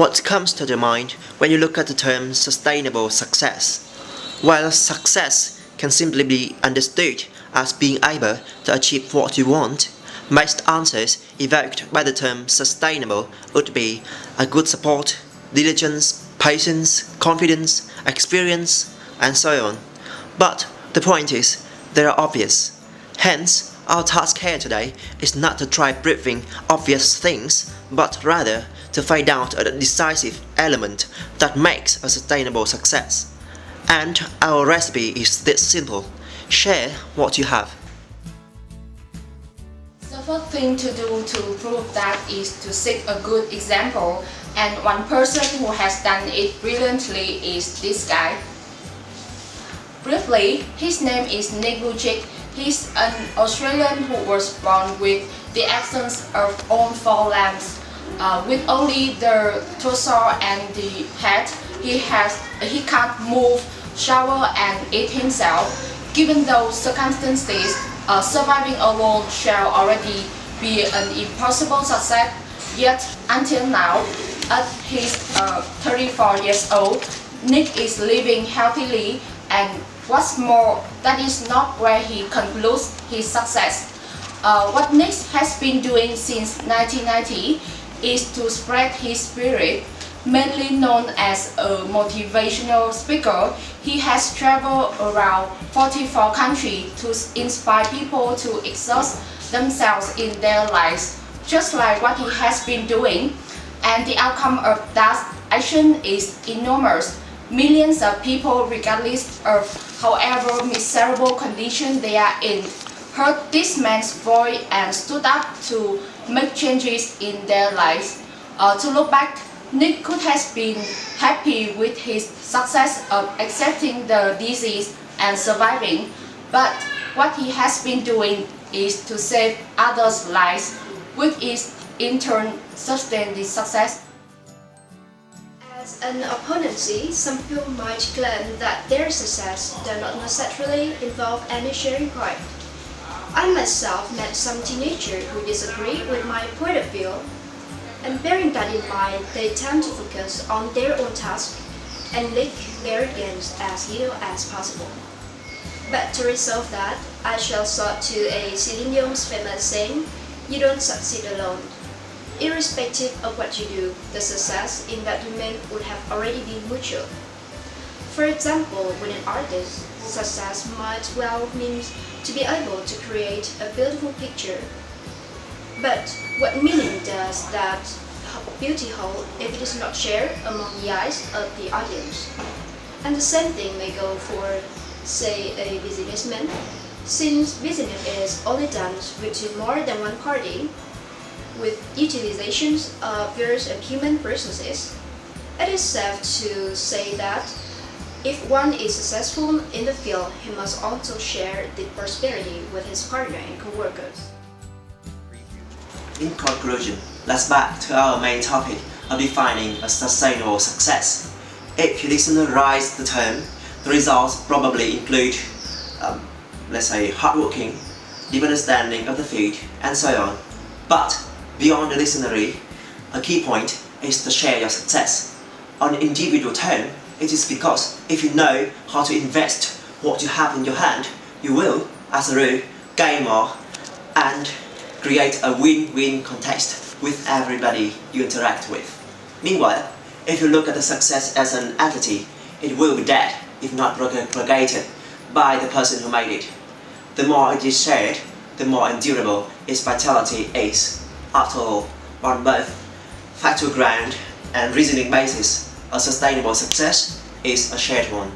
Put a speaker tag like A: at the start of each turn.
A: What comes to your mind when you look at the term sustainable success? While success can simply be understood as being able to achieve what you want, most answers evoked by the term sustainable would be a good support, diligence, patience, confidence, experience, and so on. But the point is, they are obvious. Hence, our task here today is not to try proving obvious things, but rather to find out a decisive element that makes a sustainable success. And our recipe is this simple: share what you have.
B: The first thing to do to prove that is to seek a good example, and one person who has done it brilliantly is this guy. Briefly, his name is Nick. He's an Australian who was born with the absence of all four limbs. With only the torso and the head, he can't move, shower, and eat himself. Given those circumstances, surviving alone shall already be an impossible success. Yet, until now, at his 34 years old, Nick is living healthily, and what's more, that is not where he concludes his success. What Nick has been doing since 1990 is to spread his spirit. Mainly known as a motivational speaker, he has traveled around 44 countries to inspire people to exert themselves in their lives, just like what he has been doing. And the outcome of that action is enormous. Millions of people, regardless of however miserable condition they are in, heard this man's voice and stood up to make changes in their lives. To look back, Nick could have been happy with his success of accepting the disease and surviving, but what he has been doing is to save others' lives, which is in turn sustain this success.
C: As an opponency, some people might claim that their success does not necessarily involve any sharing point. I myself met some teenagers who disagree with my point of view, and bearing that in mind, they tend to focus on their own task and leak their gains as little as possible. But to resolve that, I shall resort to a Selenium's famous saying, "You don't succeed alone." Irrespective of what you do, the success in that domain would have already been mutual. For example, with an artist, success might well mean to be able to create a beautiful picture. But what meaning does that beauty hold if it is not shared among the eyes of the audience? And the same thing may go for, say, a businessman. Since business is only done between more than one party, with utilizations of various human resources, it is safe to say that if one is successful in the field, he must also share the prosperity with his partner and co-workers.
A: In conclusion, let's back to our main topic of defining a sustainable success. If you listenerize the term, the results probably include, let's say, hardworking, deep understanding of the field, and so on. But beyond the listenery, a key point is to share your success. On an individual term, it is because if you know how to invest what you have in your hand, you will, as a rule, gain more and create a win-win context with everybody you interact with. Meanwhile, if you look at the success as an entity, it will be dead if not propagated by the person who made it. The more it is shared, the more endurable its vitality is. After all, on both factual ground and reasoning basis, a sustainable success is a shared one.